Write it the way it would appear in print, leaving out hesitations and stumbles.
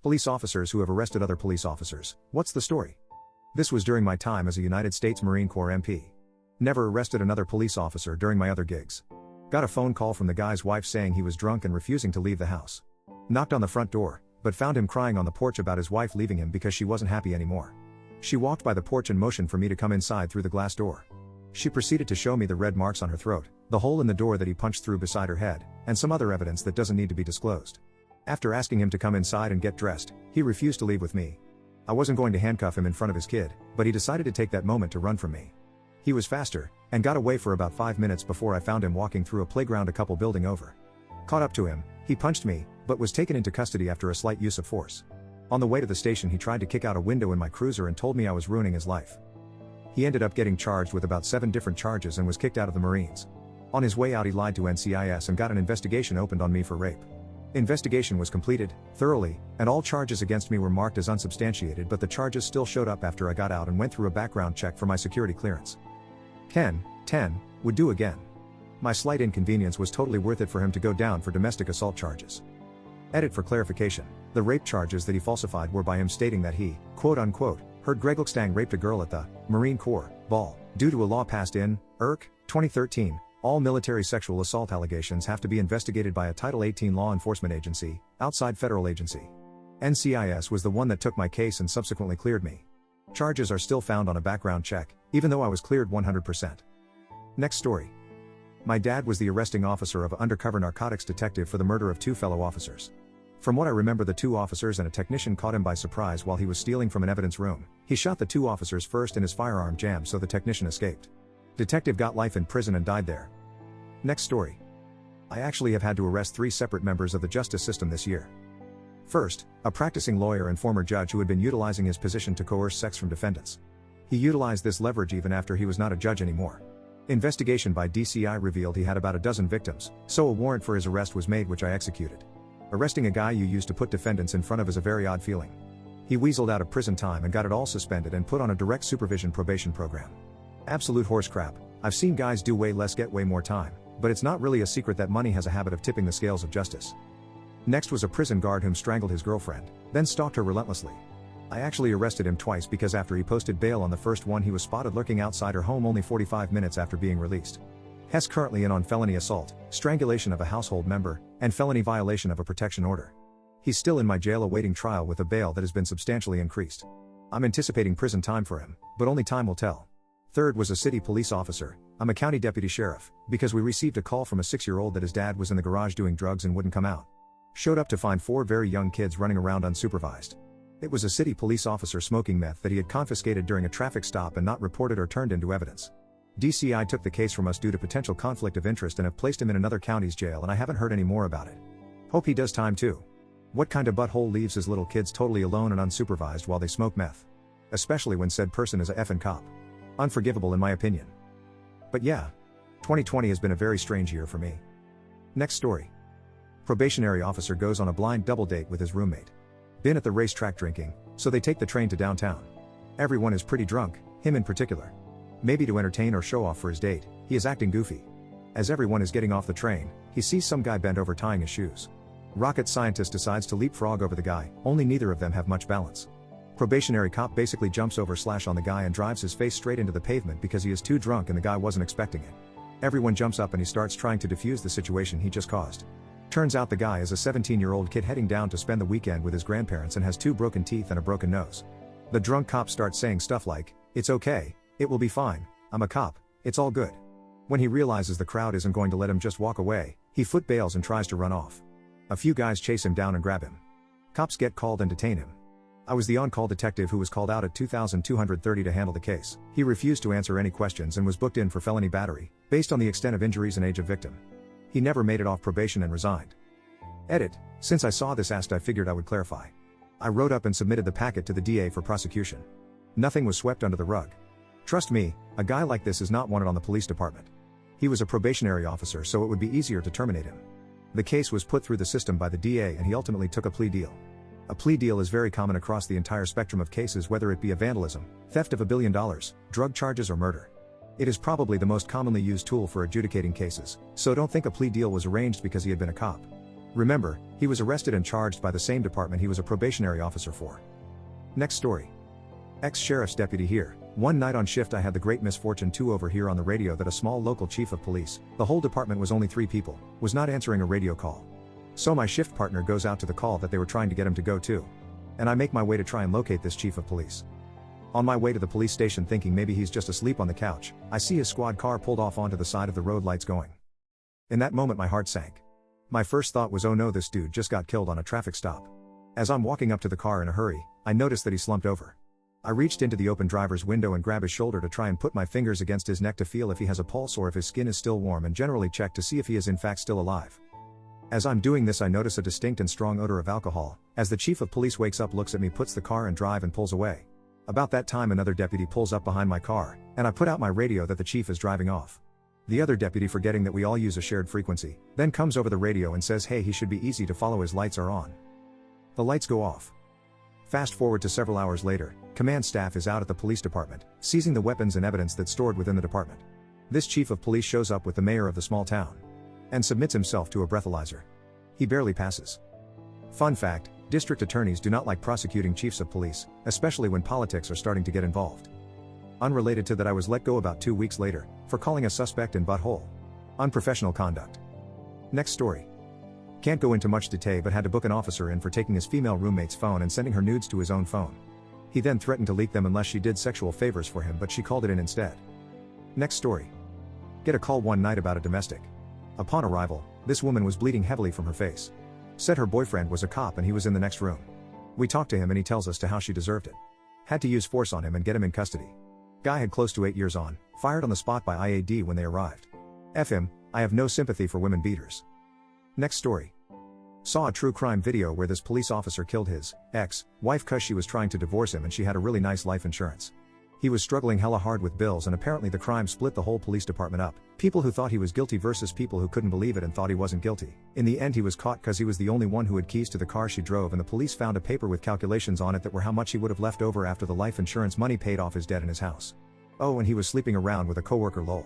Police officers who have arrested other police officers. What's the story? This was during my time as a United States Marine Corps MP. Never arrested another police officer during my other gigs. Got a phone call from the guy's wife saying he was drunk and refusing to leave the house. Knocked on the front door, but found him crying on the porch about his wife leaving him because she wasn't happy anymore. She walked by the porch and motioned for me to come inside through the glass door. She proceeded to show me the red marks on her throat, the hole in the door that he punched through beside her head, and some other evidence that doesn't need to be disclosed. After asking him to come inside and get dressed, he refused to leave with me. I wasn't going to handcuff him in front of his kid, but he decided to take that moment to run from me. He was faster, and got away for about 5 minutes before I found him walking through a playground a couple building over. Caught up to him, he punched me, but was taken into custody after a slight use of force. On the way to the station he tried to kick out a window in my cruiser and told me I was ruining his life. He ended up getting charged with about 7 different charges and was kicked out of the Marines. On his way out he lied to NCIS and got an investigation opened on me for rape. Investigation was completed, thoroughly, and all charges against me were marked as unsubstantiated, but the charges still showed up after I got out and went through a background check for my security clearance. 10 would do again. My slight inconvenience was totally worth it for him to go down for domestic assault charges. Edit for clarification, the rape charges that he falsified were by him stating that he, quote unquote, heard Greg Lukstang raped a girl at the Marine Corps ball. Due to a law passed in 2013, all military sexual assault allegations have to be investigated by a Title 18 law enforcement agency, outside federal agency. NCIS was the one that took my case and subsequently cleared me. Charges are still found on a background check, even though I was cleared 100%. Next story. My dad was the arresting officer of an undercover narcotics detective for the murder of 2 fellow officers. From what I remember, the 2 officers and a technician caught him by surprise while he was stealing from an evidence room. He shot the 2 officers first and his firearm jammed, so the technician escaped. Detective got life in prison and died there. Next story. I actually have had to arrest 3 separate members of the justice system this year. First, a practicing lawyer and former judge who had been utilizing his position to coerce sex from defendants. He utilized this leverage even after he was not a judge anymore. Investigation by DCI revealed he had about a dozen victims, so a warrant for his arrest was made, which I executed. Arresting a guy you used to put defendants in front of is a very odd feeling. He weaseled out of prison time and got it all suspended and put on a direct supervision probation program. Absolute horse crap. I've seen guys do way less get way more time, but it's not really a secret that money has a habit of tipping the scales of justice. Next was a prison guard whom strangled his girlfriend, then stalked her relentlessly. I actually arrested him twice because after he posted bail on the first one he was spotted lurking outside her home only 45 minutes after being released. Hess currently in on felony assault, strangulation of a household member, and felony violation of a protection order. He's still in my jail awaiting trial with a bail that has been substantially increased. I'm anticipating prison time for him, but only time will tell. Third was a city police officer. I'm a county deputy sheriff, because we received a call from a 6-year-old that his dad was in the garage doing drugs and wouldn't come out. Showed up to find 4 very young kids running around unsupervised. It was a city police officer smoking meth that he had confiscated during a traffic stop and not reported or turned into evidence. DCI took the case from us due to potential conflict of interest and have placed him in another county's jail, and I haven't heard any more about it. Hope he does time too. What kind of butthole leaves his little kids totally alone and unsupervised while they smoke meth? Especially when said person is a effing cop. Unforgivable in my opinion. But yeah, 2020 has been a very strange year for me. Next story. Probationary officer goes on a blind double date with his roommate. Been at the racetrack drinking, so they take the train to downtown. Everyone is pretty drunk, him in particular. Maybe to entertain or show off for his date, he is acting goofy. As everyone is getting off the train, he sees some guy bent over tying his shoes. Rocket scientist decides to leapfrog over the guy, only neither of them have much balance. Probationary cop basically jumps over / on the guy and drives his face straight into the pavement because he is too drunk and the guy wasn't expecting it. Everyone jumps up and he starts trying to defuse the situation he just caused. Turns out the guy is a 17-year-old kid heading down to spend the weekend with his grandparents and has 2 broken teeth and a broken nose. The drunk cop starts saying stuff like, "It's okay, it will be fine, I'm a cop, it's all good." When he realizes the crowd isn't going to let him just walk away, he foot bails and tries to run off. A few guys chase him down and grab him. Cops get called and detain him. I was the on-call detective who was called out at 2230 to handle the case. He refused to answer any questions and was booked in for felony battery, based on the extent of injuries and age of victim. He never made it off probation and resigned. Edit. Since I saw this I figured I would clarify. I wrote up and submitted the packet to the DA for prosecution. Nothing was swept under the rug. Trust me, a guy like this is not wanted on the police department. He was a probationary officer, so it would be easier to terminate him. The case was put through the system by the DA and he ultimately took a plea deal. A plea deal is very common across the entire spectrum of cases, whether it be a vandalism, theft of $1 billion, drug charges or murder. It is probably the most commonly used tool for adjudicating cases, so don't think a plea deal was arranged because he had been a cop. Remember, he was arrested and charged by the same department he was a probationary officer for. Next story. Ex-sheriff's deputy here. One night on shift I had the great misfortune to overhear on the radio that a small local chief of police, the whole department was only 3 people, was not answering a radio call. So my shift partner goes out to the call that they were trying to get him to go to. And I make my way to try and locate this chief of police. On my way to the police station thinking maybe he's just asleep on the couch, I see his squad car pulled off onto the side of the road, lights going. In that moment my heart sank. My first thought was, oh no, this dude just got killed on a traffic stop. As I'm walking up to the car in a hurry, I noticed that he slumped over. I reached into the open driver's window and grabbed his shoulder to try and put my fingers against his neck to feel if he has a pulse or if his skin is still warm, and generally check to see if he is in fact still alive. As I'm doing this I notice a distinct and strong odor of alcohol. As the chief of police wakes up, looks at me, puts the car in drive and pulls away. About that time another deputy pulls up behind my car, and I put out my radio that the chief is driving off. The other deputy, forgetting that we all use a shared frequency, then comes over the radio and says, hey, he should be easy to follow, his lights are on. The lights go off. Fast forward to several hours later, command staff is out at the police department, seizing the weapons and evidence that's stored within the department. This chief of police shows up with the mayor of the small town. And submits himself to a breathalyzer. He barely passes. Fun fact, district attorneys do not like prosecuting chiefs of police, especially when politics are starting to get involved. Unrelated to that, I was let go about 2 weeks later, for calling a suspect in butthole. Unprofessional conduct. Next story. Can't go into much detail, but had to book an officer in for taking his female roommate's phone and sending her nudes to his own phone. He then threatened to leak them unless she did sexual favors for him, but she called it in instead. Next story. Get a call one night about a domestic. Upon arrival, this woman was bleeding heavily from her face. Said her boyfriend was a cop and he was in the next room. We talked to him and he tells us to how she deserved it. Had to use force on him and get him in custody. Guy had close to 8 years on, fired on the spot by IAD when they arrived. F him, I have no sympathy for women beaters. Next story. Saw a true crime video where this police officer killed his ex-wife cause she was trying to divorce him and she had a really nice life insurance. He was struggling hella hard with bills and apparently the crime split the whole police department up. People who thought he was guilty versus people who couldn't believe it and thought he wasn't guilty. In the end he was caught cause he was the only one who had keys to the car she drove, and the police found a paper with calculations on it that were how much he would have left over after the life insurance money paid off his debt in his house. Oh, and he was sleeping around with a coworker, lol.